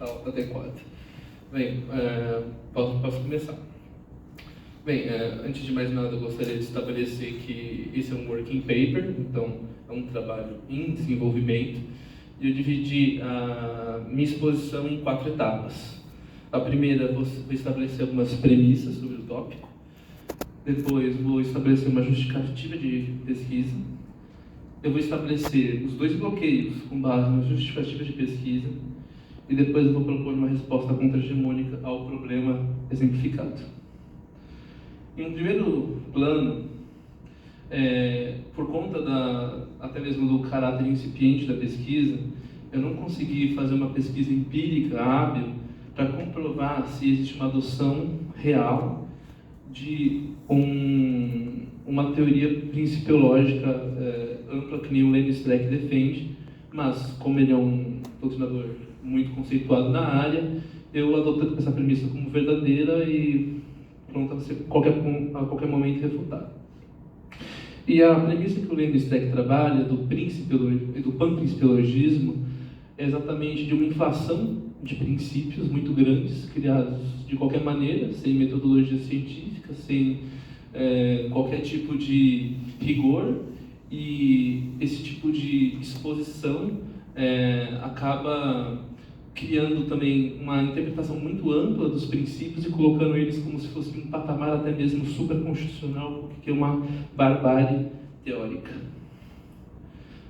Tá adequado. Bem, posso começar. Bem, antes de mais nada, eu gostaria de estabelecer que esse é um working paper, então é um trabalho em desenvolvimento, e eu dividi a minha exposição em 4 etapas. A primeira, vou estabelecer algumas premissas sobre o tópico, depois vou estabelecer uma justificativa de pesquisa, eu vou estabelecer os 2 bloqueios com base na justificativa de pesquisa, e depois eu vou propor uma resposta contra-hegemônica ao problema exemplificado. Em um primeiro plano, por conta até mesmo do caráter incipiente da pesquisa, eu não consegui fazer uma pesquisa empírica hábil para comprovar se existe uma adoção real de uma teoria principiológica ampla que nem o Lenny Streck defende, mas como ele é um doutrinador muito conceituado na área, eu adoto essa premissa como verdadeira e pronta a ser a qualquer momento refutada. E a premissa que o Lenny Streck trabalha do panprincipiologismo é exatamente de uma inflação de princípios muito grandes, criados de qualquer maneira, sem metodologia científica, sem qualquer tipo de rigor, e esse tipo de exposição acaba criando também uma interpretação muito ampla dos princípios e colocando eles como se fosse um patamar até mesmo supraconstitucional, que é uma barbárie teórica.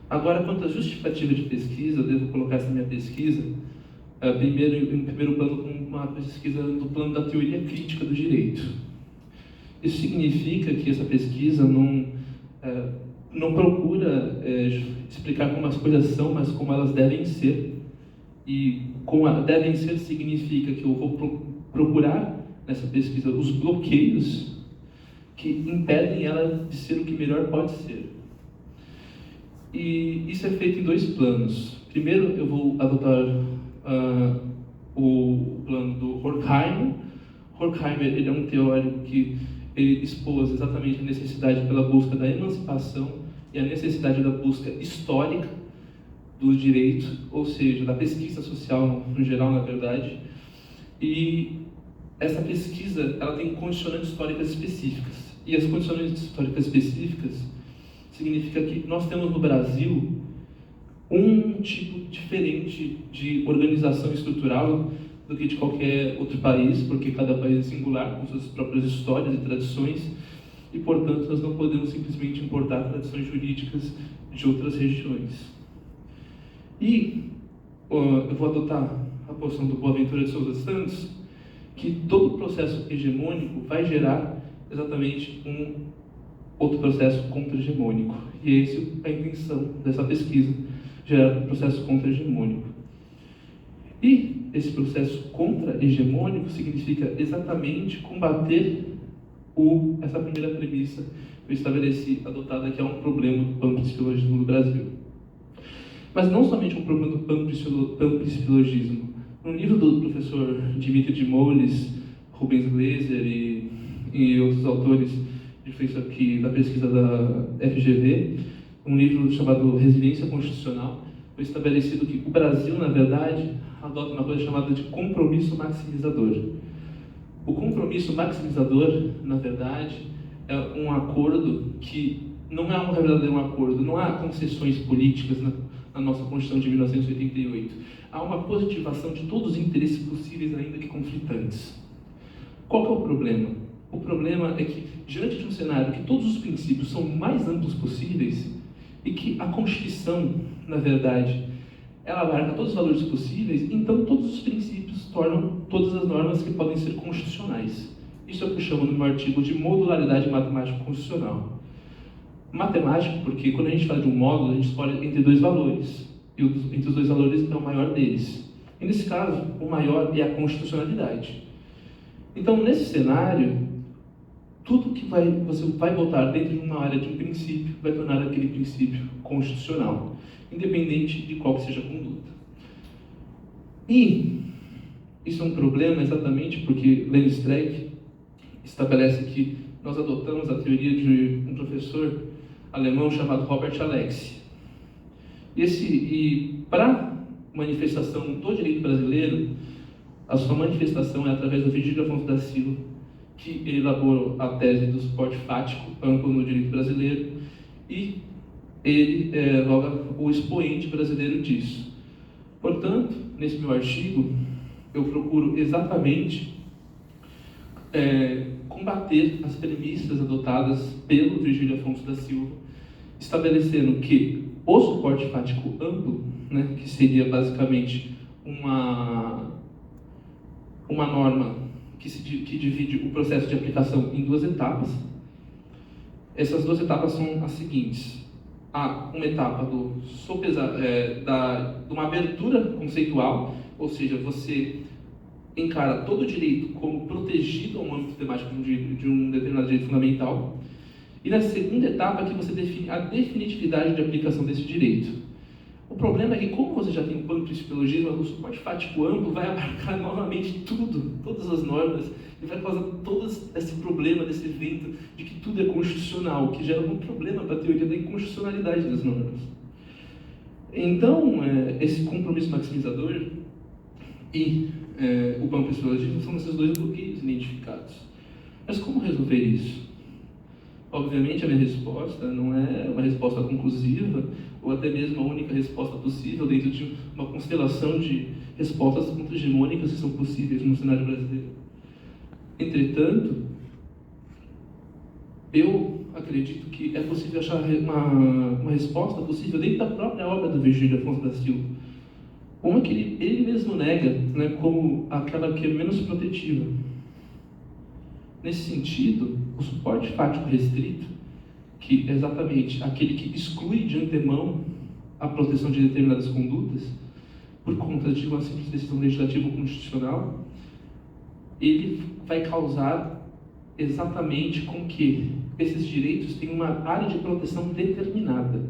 Agora, quanto à justificativa de pesquisa, eu devo colocar essa minha pesquisa em primeiro plano como uma pesquisa do plano da teoria crítica do direito. Isso significa que essa pesquisa não procura explicar como as coisas são, mas como elas devem ser. E como devem ser significa que eu vou procurar nessa pesquisa os bloqueios que impedem ela de ser o que melhor pode ser. E isso é feito em 2 planos. Primeiro, eu vou adotar o plano do Horkheimer. Horkheimer ele é um teórico que ele expôs exatamente a necessidade pela busca da emancipação e a necessidade da busca histórica do direito, ou seja, da pesquisa social no geral, na verdade. E essa pesquisa ela tem condicionantes históricas específicas. E as condicionantes históricas específicas significa que nós temos no Brasil um tipo diferente de organização estrutural do que de qualquer outro país, porque cada país é singular, com suas próprias histórias e tradições, e, portanto, nós não podemos simplesmente importar tradições jurídicas de outras regiões. E eu vou adotar a posição do Boaventura de Souza Santos, que todo processo hegemônico vai gerar exatamente um outro processo contra-hegemônico. E essa é a intenção dessa pesquisa, gerar um processo contra-hegemônico. E esse processo contra-hegemônico significa exatamente combater essa primeira premissa que eu estabeleci, adotada, que é um problema do panprincipiologismo no Brasil. Mas não somente um problema do panprincipiologismo. No livro do professor Dimitri de Moles, Rubens Glaser e outros autores de influência aqui da pesquisa da FGV, um livro chamado Resiliência Constitucional, foi estabelecido que o Brasil, na verdade, adota uma coisa chamada de compromisso maximizador. O compromisso maximizador, na verdade, é um acordo que não é um verdadeiro acordo, não há concessões políticas na nossa Constituição de 1988. Há uma positivação de todos os interesses possíveis, ainda que conflitantes. Qual que é o problema? O problema é que, diante de um cenário que todos os princípios são mais amplos possíveis e que a Constituição, na verdade, ela abarca todos os valores possíveis, então todos os princípios tornam todas as normas que podem ser constitucionais. Isso é o que eu chamo no meu artigo de modularidade matemática constitucional. Matemático, porque quando a gente fala de um módulo, a gente escolhe entre 2 valores, e entre os 2 valores é o maior deles. E nesse caso, o maior é a constitucionalidade. Então, nesse cenário, tudo que você vai botar dentro de uma área de um princípio vai tornar aquele princípio constitucional, independente de qual que seja a conduta. E isso é um problema exatamente porque Lenny Streck estabelece que nós adotamos a teoria de um professor alemão chamado Robert Alexy. E para manifestação do direito brasileiro, a sua manifestação é através do Virgílio Afonso da Silva, que ele elaborou a tese do suporte fático amplo no direito brasileiro, e ele é logo o expoente brasileiro disso. Portanto, nesse meu artigo, eu procuro exatamente combater as premissas adotadas pelo Virgílio Afonso da Silva, estabelecendo que o suporte fático amplo, né, que seria basicamente uma norma que divide o processo de aplicação em duas etapas. Essas duas etapas são as seguintes. Há uma etapa de uma abertura conceitual, ou seja, você encara todo o direito como protegido ao âmbito temático de um determinado direito fundamental. E na segunda etapa que você define a definitividade de aplicação desse direito. O problema é que, como você já tem um plano principiologismo, o suporte fático amplo vai abarcar novamente tudo, todas as normas, e vai causar todo esse problema, desse evento de que tudo é constitucional, que gera um problema para a teoria da inconstitucionalidade das normas. Então, esse compromisso maximizador e o plano principiologismo são esses dois bloqueios identificados. Mas como resolver isso? Obviamente, a minha resposta não é uma resposta conclusiva, ou até mesmo a única resposta possível dentro de uma constelação de respostas contra-hegemônicas que são possíveis no cenário brasileiro. Entretanto, eu acredito que é possível achar uma resposta possível dentro da própria obra do Virgílio Afonso da Silva. Uma que ele mesmo nega, né, como aquela que é menos protetiva. Nesse sentido, o suporte fático restrito, que é exatamente aquele que exclui de antemão a proteção de determinadas condutas, por conta de uma simples decisão legislativa ou constitucional, ele vai causar exatamente com que esses direitos tenham uma área de proteção determinada.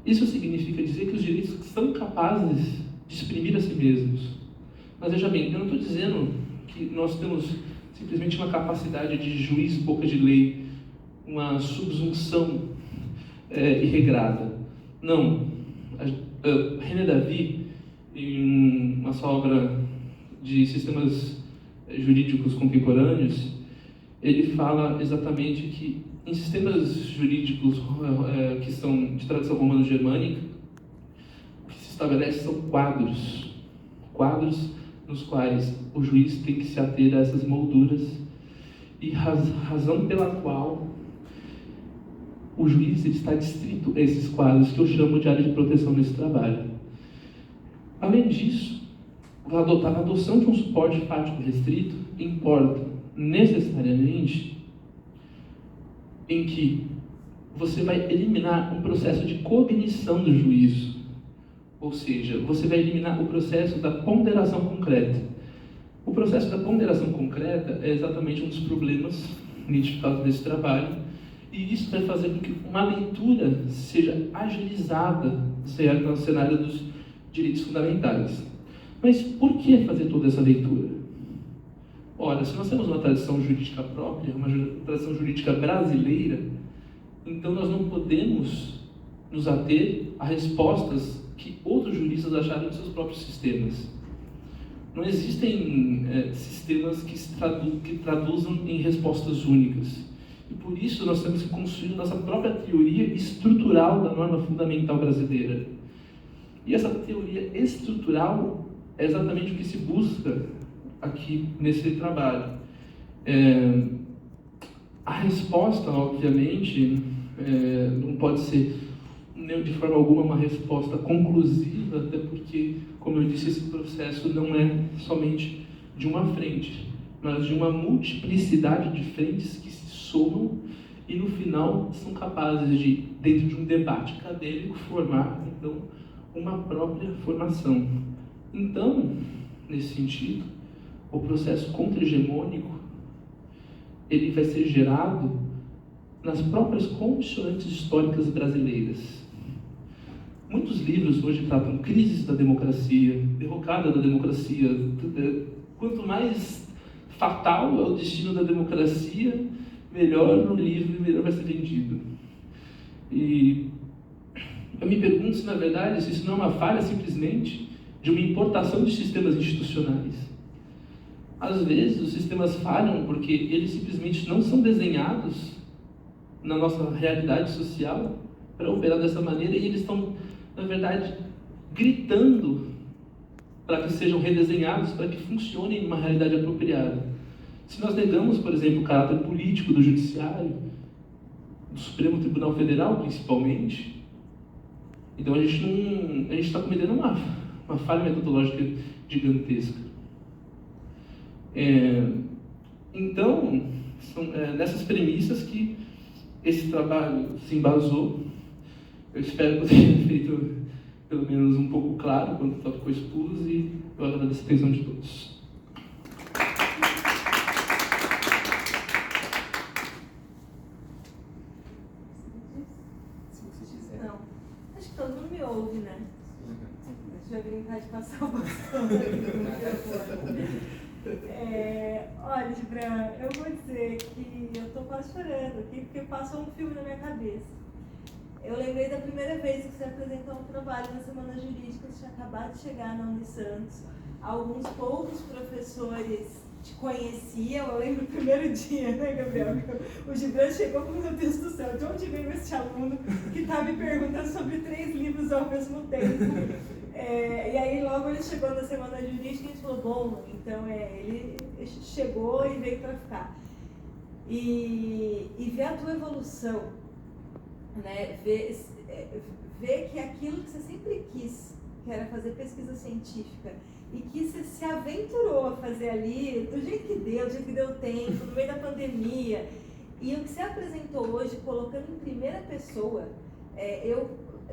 Isso significa dizer que os direitos são capazes de exprimir a si mesmos. Mas veja bem, eu não estou dizendo que nós temos simplesmente uma capacidade de juiz boca de lei, uma subsunção irregrada. Não. René Davy, em uma sua obra de sistemas jurídicos contemporâneos, ele fala exatamente que em sistemas jurídicos que são de tradição romano-germânica, o que se estabelece são quadros nos quais o juiz tem que se ater a essas molduras, e razão pela qual o juiz está distrito a esses quadros, que eu chamo de área de proteção nesse trabalho. Além disso, a adoção de um suporte fático restrito importa necessariamente em que você vai eliminar um processo de cognição do juízo. Ou seja, você vai eliminar o processo da ponderação concreta. O processo da ponderação concreta é exatamente um dos problemas identificados nesse trabalho, e isso vai fazer com que uma leitura seja agilizada no cenário dos direitos fundamentais. Mas por que fazer toda essa leitura? Ora, se nós temos uma tradição jurídica própria, uma tradição jurídica brasileira, então nós não podemos nos ater a respostas que outros juristas acharam dos seus próprios sistemas. Não existem sistemas que traduzam em respostas únicas. E por isso nós temos que construir nossa própria teoria estrutural da norma fundamental brasileira. E essa teoria estrutural é exatamente o que se busca aqui nesse trabalho. A resposta, obviamente, não pode ser de forma alguma uma resposta conclusiva, até porque, como eu disse, esse processo não é somente de uma frente, mas de uma multiplicidade de frentes que se somam e no final são capazes de, dentro de um debate acadêmico, formar então uma própria formação. Então, nesse sentido, o processo contra-hegemônico ele vai ser gerado nas próprias condicionantes históricas brasileiras. Muitos livros hoje tratam crises da democracia, derrocada da democracia. Quanto mais fatal é o destino da democracia, melhor no livro, melhor vai ser vendido. E eu me pergunto se, na verdade, se isso não é uma falha simplesmente de uma importação de sistemas institucionais. Às vezes, os sistemas falham porque eles simplesmente não são desenhados na nossa realidade social para operar dessa maneira, e eles estão, na verdade, gritando para que sejam redesenhados, para que funcionem numa realidade apropriada. Se nós negamos, por exemplo, o caráter político do Judiciário, do Supremo Tribunal Federal, principalmente, então a gente está cometendo uma falha metodológica gigantesca. Então, são nessas premissas que esse trabalho se embasou. Eu espero que eu tenha feito pelo menos um pouco claro quando o tópico expus, e eu agradeço a atenção de todos. Não, acho que todo mundo me ouve, né? Deixa eu brincar de passar o bastão. Olha, Gibran, eu vou dizer que eu tô quase chorando aqui, porque passou um filme na minha cabeça. Eu lembrei da primeira vez que você apresentou um trabalho na Semana Jurídica, você tinha acabado de chegar na Unisantos. Alguns poucos professores te conheciam. Eu lembro do primeiro dia, né, Gabriel? O Gibran chegou com, meu Deus do céu, de onde veio esse aluno que está me perguntando sobre 3 livros ao mesmo tempo? E aí logo ele chegou na Semana Jurídica e a gente falou, bom, então ele chegou e veio para ficar. E ver a tua evolução, né? Ver que aquilo que você sempre quis, que era fazer pesquisa científica, e que você se aventurou a fazer ali, do jeito que deu tempo, no meio da pandemia, e o que você apresentou hoje, colocando em primeira pessoa,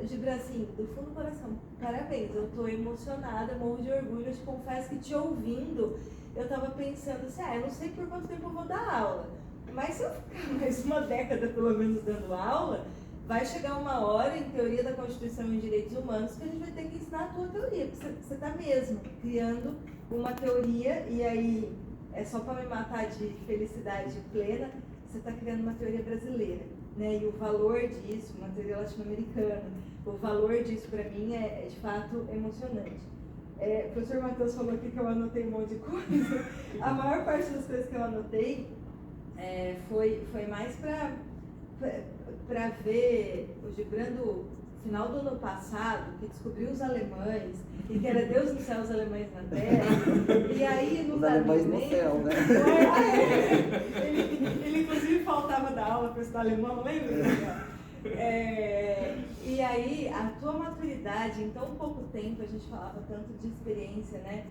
Gibran, assim, do fundo do coração, parabéns, eu estou emocionada, morro de orgulho. Eu te confesso que te ouvindo, eu estava pensando assim, eu não sei por quanto tempo eu vou dar aula, mas se eu ficar mais uma década pelo menos dando aula, vai chegar uma hora, em teoria da Constituição e em Direitos Humanos, que a gente vai ter que ensinar a tua teoria, porque você está mesmo criando uma teoria, e aí, é só para me matar de felicidade plena, você está criando uma teoria brasileira, né? E o valor disso, uma teoria latino-americana, o valor disso para mim é de fato emocionante. O professor Matheus falou aqui que eu anotei um monte de coisa. A maior parte das coisas que eu anotei foi mais para ver o Gibran do final do ano passado, que descobriu os alemães, e que era Deus no céu, os alemães na terra, e aí nos alemães no céu, né? Ele inclusive faltava da aula para estudar alemão, lembra? E aí, a tua maturidade, em tão pouco tempo, a gente falava tanto de experiência, né?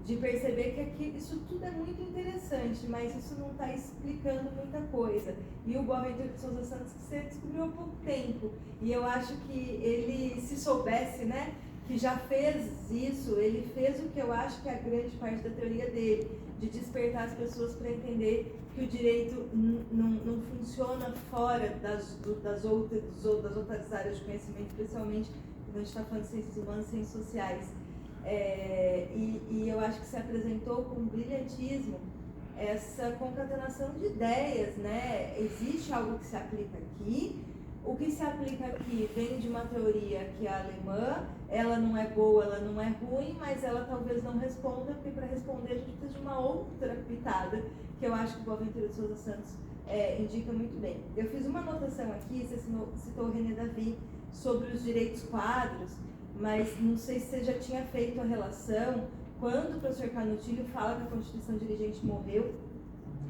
De perceber que isso tudo é muito interessante, mas isso não está explicando muita coisa. E o Boaventura de Souza Santos, que você descobriu há pouco tempo, e eu acho que ele, se soubesse, né, que já fez isso, ele fez o que eu acho que é a grande parte da teoria dele, de despertar as pessoas para entender que o direito não funciona fora das outras áreas de conhecimento, especialmente quando a gente está falando de ciências humanas e ciências sociais. E eu acho que se apresentou com brilhantismo essa concatenação de ideias, né? Existe algo que se aplica aqui, o que se aplica aqui vem de uma teoria que é alemã, ela não é boa, ela não é ruim, mas ela talvez não responda, porque para responder a gente precisa de uma outra pitada, que eu acho que o Boaventura de Souza Santos indica muito bem. Eu fiz uma anotação aqui, você citou o René Davy, sobre os direitos quadros, mas não sei se você já tinha feito a relação. Quando o professor Canutilho fala que a Constituição Dirigente morreu,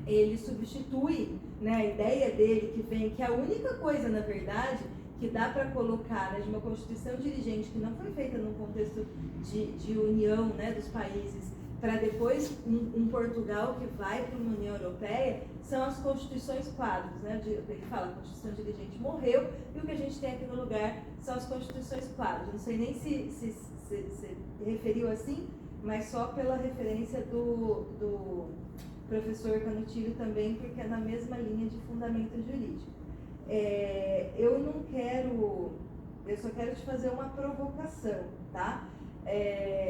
ele substitui, né, a ideia dele que a única coisa, na verdade, que dá para colocar, né, de uma Constituição Dirigente que não foi feita num contexto de união, né, dos países, para depois um Portugal que vai para uma União Europeia, são as Constituições quadros, né? Ele fala que a Constituição Dirigente morreu e o que a gente tem aqui no lugar são as Constituições quadros. Não sei nem se referiu assim, mas só pela referência do professor Canutilho também, porque é na mesma linha de fundamento jurídico. Eu só quero te fazer uma provocação, tá?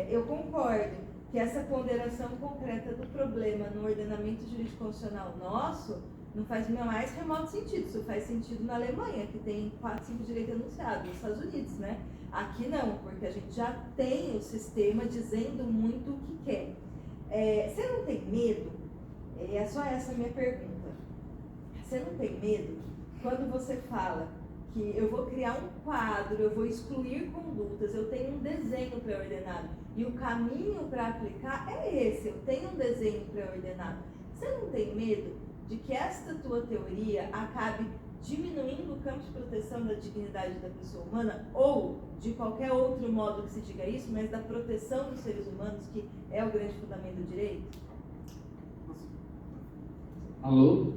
Eu concordo que essa ponderação concreta do problema no ordenamento jurídico constitucional nosso não faz o mais remoto sentido. Isso faz sentido na Alemanha, que tem 4, 5 direitos anunciados, nos Estados Unidos, né? Aqui não, porque a gente já tem o sistema dizendo muito o que quer. Você não tem medo? É só essa a minha pergunta. Você não tem medo quando você fala que eu vou criar um quadro, eu vou excluir condutas, eu tenho um desenho pré-ordenado e o caminho para aplicar é esse, eu tenho um desenho pré-ordenado. Você não tem medo de que esta tua teoria acabe diminuindo o campo de proteção da dignidade da pessoa humana, ou de qualquer outro modo que se diga isso, mas da proteção dos seres humanos, que é o grande fundamento do direito? Alô?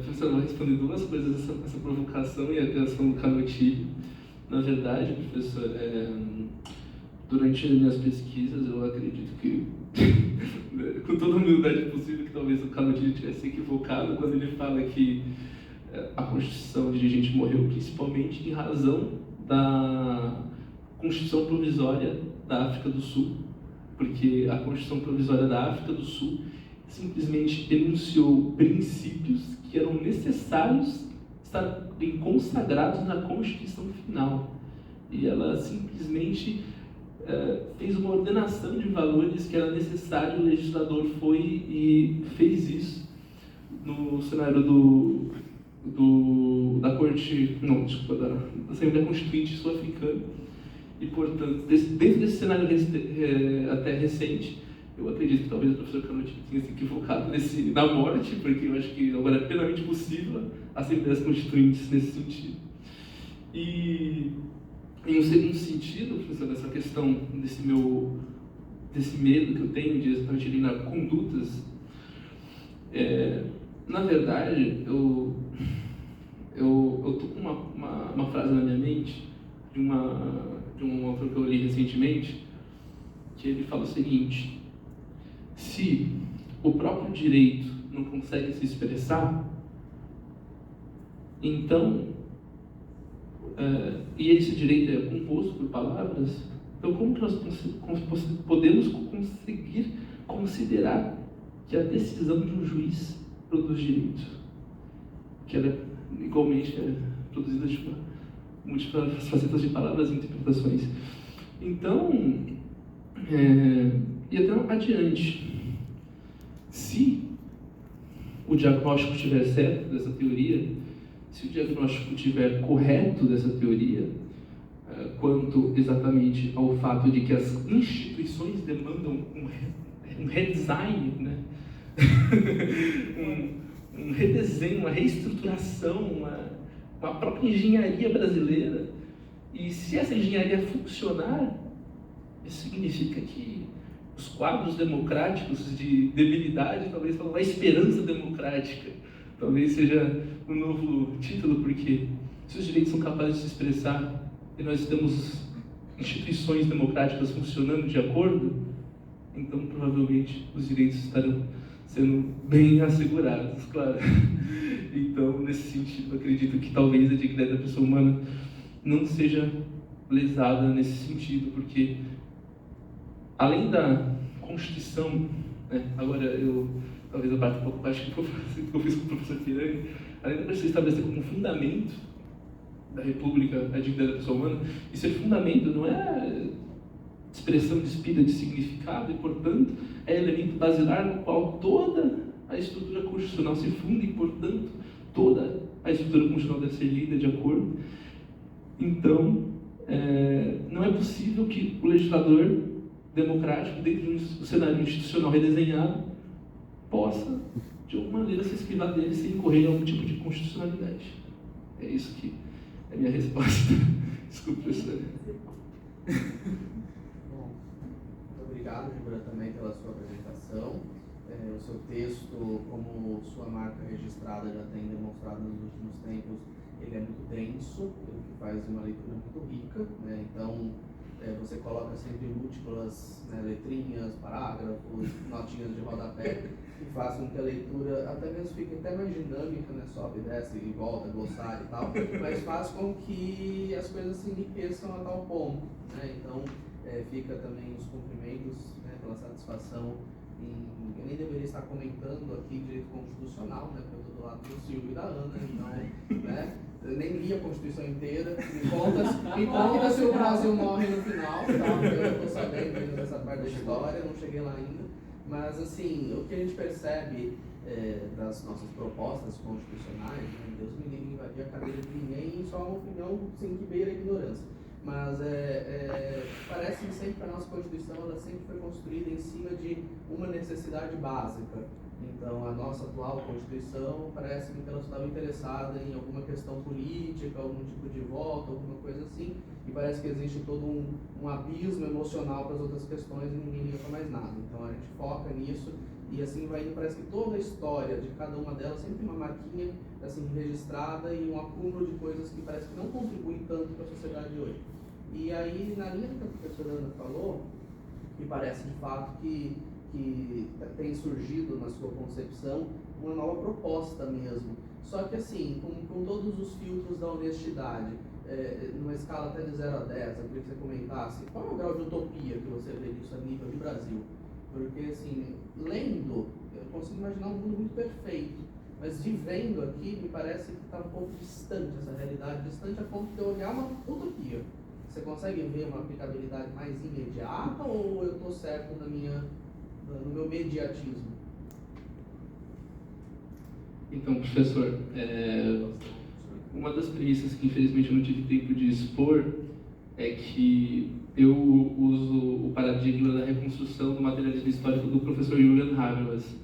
Professor, eu vou responder duas coisas, essa provocação e a criação do canotilho. Na verdade, professor, durante as minhas pesquisas, eu acredito que, com toda a humildade possível, que talvez o canotilho tivesse equivocado quando ele fala que a Constituição de gente morreu principalmente em razão da Constituição Provisória da África do Sul, porque a Constituição Provisória da África do Sul simplesmente enunciou princípios que eram necessários estarem consagrados na Constituição final. E ela simplesmente fez uma ordenação de valores que era necessário, o legislador foi e fez isso no cenário da Corte, não, desculpa, da Assembleia Constituinte Sul-Africana. E, portanto, dentro desse cenário até recente, eu acredito que talvez o professor Canotilho tenha se equivocado na morte, porque eu acho que agora é plenamente possível assembleias constituintes nesse sentido. E, em um segundo sentido, professor, nessa questão desse medo que eu tenho de exatamente eliminar condutas, na verdade, eu tô com uma frase na minha mente de um autor que eu li recentemente, que ele fala o seguinte: se o próprio direito não consegue se expressar, então, e esse direito é composto por palavras, então como que nós podemos conseguir considerar que a decisão de um juiz produz direito? Que ela igualmente é produzida de múltiplas facetas de palavras e interpretações. Então, e até adiante, se o diagnóstico estiver certo dessa teoria, se o diagnóstico estiver correto dessa teoria, quanto exatamente ao fato de que as instituições demandam um redesign, né? um redesenho, uma reestruturação, uma própria engenharia brasileira, e se essa engenharia funcionar, isso significa que os quadros democráticos de debilidade talvez falam uma esperança democrática, talvez seja um novo título, porque se os direitos são capazes de se expressar e nós temos instituições democráticas funcionando de acordo, então provavelmente os direitos estarão sendo bem assegurados, claro. Então, nesse sentido, acredito que talvez a dignidade da pessoa humana não seja lesada nesse sentido, porque além da Constituição, né, agora talvez eu bata um pouco baixo que eu fiz com o professor Pirani, além da Constituição estabelecer como fundamento da República a dignidade da pessoa humana, isso é fundamento, não é expressão despida de significado, e, portanto, é elemento basilar no qual toda a estrutura constitucional se funda e, portanto, toda a estrutura constitucional deve ser lida de acordo. Então, não é possível que o legislador democrático, dentro de um cenário institucional redesenhado, possa, de alguma maneira, se esquivar dele sem incorrer em algum tipo de constitucionalidade. É isso que é a minha resposta. Desculpe, professor. Bom, muito obrigado, Gibran, também pela sua apresentação. O seu texto, como sua marca registrada já tem demonstrado nos últimos tempos, ele é muito denso, o que faz uma leitura muito rica, né? Então, você coloca sempre múltiplas, né, letrinhas, parágrafos, notinhas de rodapé, que faz com que a leitura até mesmo fique até mais dinâmica, né? Sobe, desce e volta, glossário e tal, mas faz com que as coisas se enriqueçam a tal ponto, né? Então, fica também os cumprimentos, né, pela satisfação eu nem deveria estar comentando aqui direito constitucional, né, porque eu estou do lado do Silvio e da Ana, então, né, eu nem li a Constituição inteira, me conta se o Brasil morre no final, tá? Eu estou sabendo ainda dessa parte da história, não cheguei lá ainda, mas assim, o que a gente percebe das nossas propostas constitucionais, né, Deus me livre invadir a cadeira de ninguém, só uma opinião sem que beira a ignorância. Mas parece sempre que a nossa Constituição ela sempre foi construída em cima de uma necessidade básica. Então, a nossa atual Constituição parece-me que ela estava interessada em alguma questão política, algum tipo de voto, alguma coisa assim, e parece que existe todo um abismo emocional para as outras questões e ninguém liga para mais nada. Então, a gente foca nisso e assim vai indo. Parece que toda a história de cada uma delas sempre tem uma marquinha assim, registrada e um acúmulo de coisas que parece que não contribuem tanto para a sociedade de hoje. E aí, na linha do que a professora Ana falou, me parece de fato que tem surgido na sua concepção uma nova proposta mesmo. Só que assim, com todos os filtros da honestidade, numa escala até de 0 a 10, eu queria que você comentasse qual é o grau de utopia que você vê disso a nível de Brasil. Porque assim, lendo, eu consigo imaginar um mundo muito perfeito, mas vivendo aqui, me parece que está um pouco distante essa realidade, distante a ponto de eu olhar uma utopia. Você consegue ver uma aplicabilidade mais imediata ou eu estou certo no meu mediatismo? Então, professor, uma das premissas que infelizmente eu não tive tempo de expor é que eu uso o paradigma da reconstrução do materialismo histórico do professor Jürgen Habermas.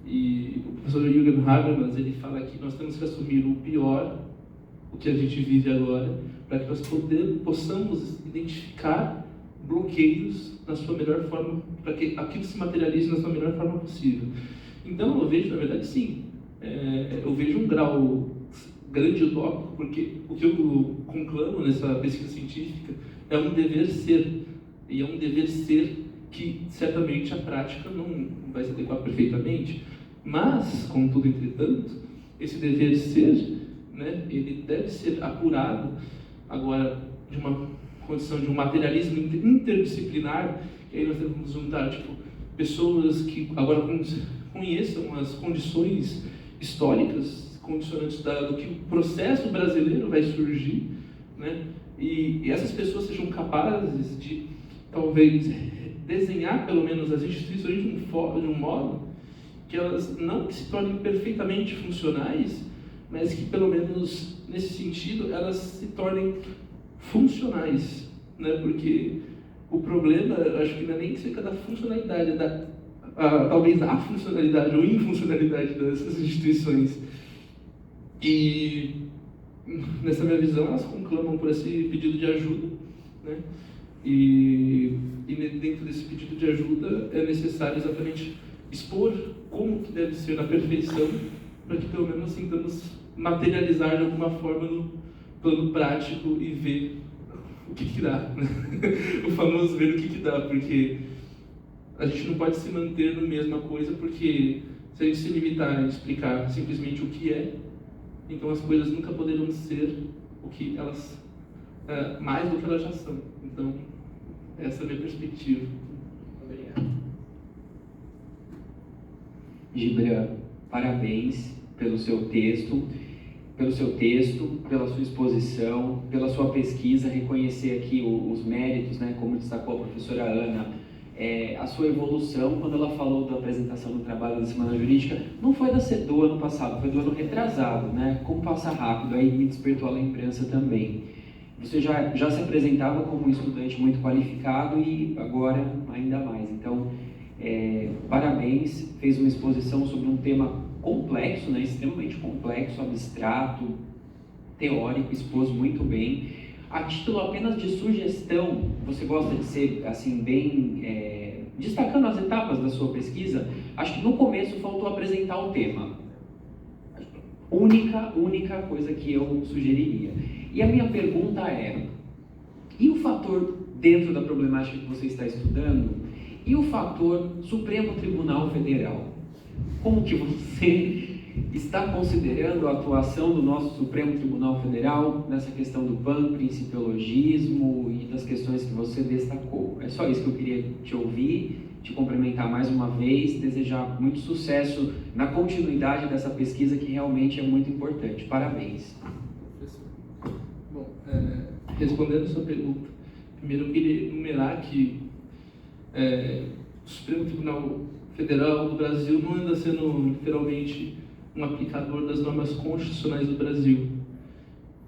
E o professor Jürgen Habermas, ele fala que nós temos que assumir o pior, o que a gente vive agora, para que nós possamos identificar bloqueios na sua melhor forma, para que aquilo se materialize na sua melhor forma possível. Então eu vejo, na verdade, sim, eu vejo um grau grande utópico, porque o que eu conclamo nessa pesquisa científica é um dever ser, e é um dever ser que certamente a prática não vai se adequar perfeitamente, mas, contudo, entretanto, esse dever ser, né, ele deve ser apurado agora de uma condição de um materialismo interdisciplinar, que aí nós devemos juntar pessoas que agora conheçam as condições históricas, condicionantes do que o processo brasileiro vai surgir, né, e essas pessoas sejam capazes de, talvez, desenhar pelo menos as instituições de um modo que elas não se tornem perfeitamente funcionais, mas que pelo menos nesse sentido elas se tornem funcionais, né? Porque o problema, acho que não é nem cerca da funcionalidade, talvez a funcionalidade ou infuncionalidade dessas instituições. E nessa minha visão elas conclamam por esse pedido de ajuda, né? E dentro desse pedido de ajuda é necessário exatamente expor como que deve ser na perfeição, para que pelo menos sintamos materializar de alguma forma no plano prático e ver o que dá, né? O famoso ver o que dá, porque a gente não pode se manter na mesma coisa, porque se a gente se limitar a explicar simplesmente o que é, então as coisas nunca poderão ser o que elas, mais do que elas já são. Então, essa é a minha perspectiva. Obrigado. Gibran, parabéns pelo seu texto, pela sua exposição, pela sua pesquisa, reconhecer aqui os méritos, né, como destacou a professora Ana, a sua evolução, quando ela falou da apresentação do trabalho da Semana Jurídica, não foi do ano passado, foi do ano retrasado, né? Como passa rápido, aí me despertou a lembrança também. Você já se apresentava como um estudante muito qualificado e agora ainda mais. Então, parabéns, fez uma exposição sobre um tema complexo, né? Extremamente complexo, abstrato, teórico, expôs muito bem. A título apenas de sugestão, você gosta de ser assim bem destacando as etapas da sua pesquisa? Acho que no começo faltou apresentar o tema. Única coisa que eu sugeriria. E a minha pergunta é: e o fator dentro da problemática que você está estudando? E o fator Supremo Tribunal Federal? Como que você está considerando a atuação do nosso Supremo Tribunal Federal nessa questão do panprincipiologismo e das questões que você destacou? É só isso que eu queria te ouvir, te cumprimentar mais uma vez, desejar muito sucesso na continuidade dessa pesquisa que realmente é muito importante. Parabéns. Bom, respondendo a sua pergunta, primeiro eu queria enumerar que o Supremo Tribunal Federal do Brasil não anda sendo literalmente um aplicador das normas constitucionais do Brasil.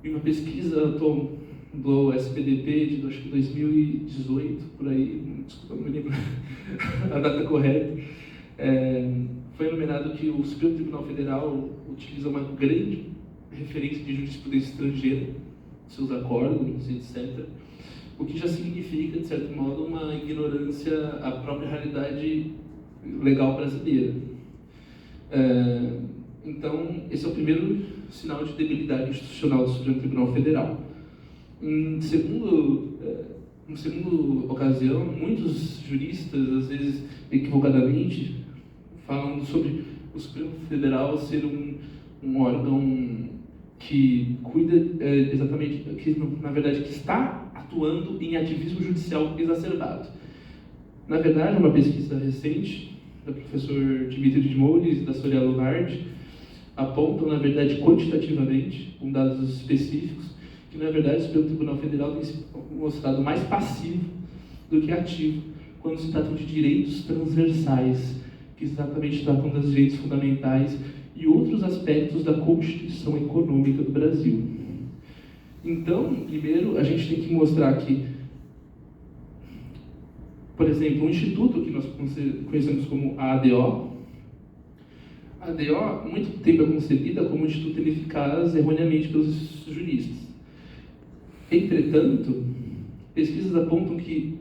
Em uma pesquisa do SPDP de acho que 2018, por aí, desculpa, não me lembro a data correta, foi enumerado que o Supremo Tribunal Federal utiliza uma grande referência de jurisprudência estrangeira, seus acordos, etc., o que já significa, de certo modo, uma ignorância à própria realidade legal brasileira. Então, esse é o primeiro sinal de debilidade institucional do Supremo Tribunal Federal. Em segunda ocasião, muitos juristas, às vezes equivocadamente, falam sobre o Supremo Federal ser um órgão que cuida exatamente, que na verdade que está atuando em ativismo judicial exacerbado. Na verdade, uma pesquisa recente do professor Dimitri Dmoulis e da Soria Lunardi apontam, na verdade, quantitativamente, com dados específicos, que na verdade o Supremo Tribunal Federal tem se mostrado mais passivo do que ativo quando se trata de direitos transversais, que exatamente tratam dos direitos fundamentais e outros aspectos da Constituição Econômica do Brasil. Então, primeiro, a gente tem que mostrar que, por exemplo, um instituto que nós conhecemos como a ADO, muito tempo é concebida como um instituto ineficaz erroneamente pelos juristas. Entretanto, pesquisas apontam que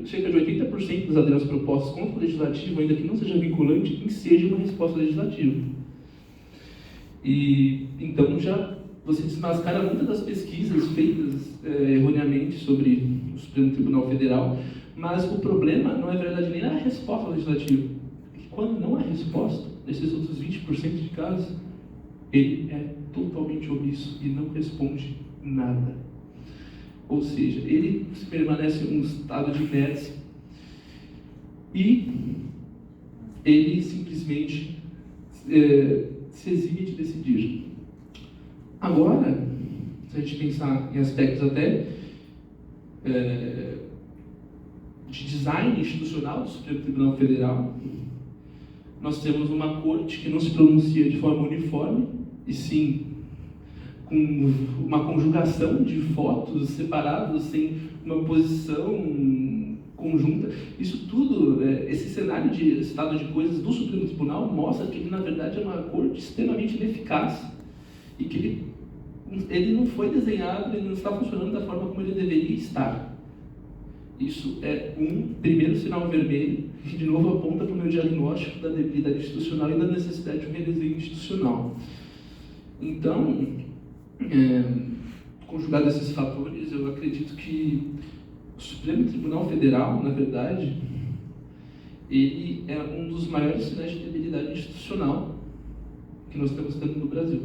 cerca de 80% das ADOs propostas contra o legislativo, ainda que não seja vinculante, enseja uma resposta legislativa. E então já você desmascara muitas das pesquisas feitas erroneamente sobre o Supremo Tribunal Federal, mas o problema não é verdade nem na resposta legislativa. Quando não há resposta, nesses outros 20% de casos, ele é totalmente omisso e não responde nada. Ou seja, ele permanece em um estado de inércia e ele simplesmente se exime de decidir. Agora, se a gente pensar em aspectos até de design institucional do Supremo Tribunal Federal, nós temos uma corte que não se pronuncia de forma uniforme, e sim com uma conjugação de votos separados, sem uma posição conjunta. Isso tudo, esse cenário de estado de coisas do Supremo Tribunal mostra que ele, na verdade, é uma corte extremamente ineficaz e que ele não foi desenhado, ele não está funcionando da forma como ele deveria estar. Isso é um primeiro sinal vermelho que, de novo, aponta para o meu diagnóstico da debilidade institucional e da necessidade de um redesenho institucional. Então, conjugado a esses fatores, eu acredito que o Supremo Tribunal Federal, na verdade, ele é um dos maiores sinais de debilidade institucional que nós estamos tendo no Brasil.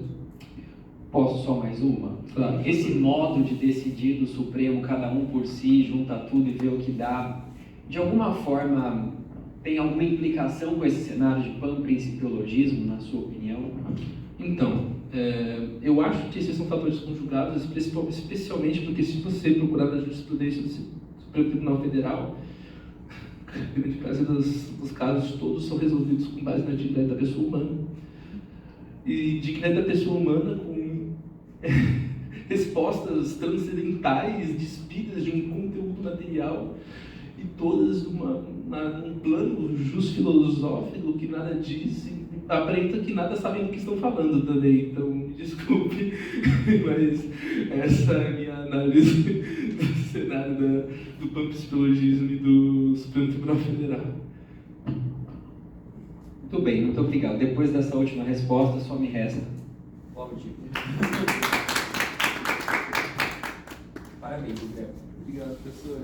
Posso só mais uma? Claro. Esse modo de decidir do Supremo, cada um por si, junta tudo e vê o que dá, de alguma forma tem alguma implicação com esse cenário de panprincipiologismo, na sua opinião? Então, eu acho que esses são fatores conjugados, especialmente porque se você procurar na jurisprudência do Supremo Tribunal Federal, a grande parte dos casos todos são resolvidos com base na dignidade da pessoa humana. E dignidade da pessoa humana com respostas transcendentais, despidas de um conteúdo material e todas num plano justo-filosófico que nada diz e aparenta que nada sabem do que estão falando também. Então, me desculpe, mas essa é a minha análise do cenário do panpsicologismo e do Supremo Tribunal Federal. Muito bem, muito obrigado. Depois dessa última resposta, só me resta aplaudir. Parabéns, Gabriel. Obrigado, professor.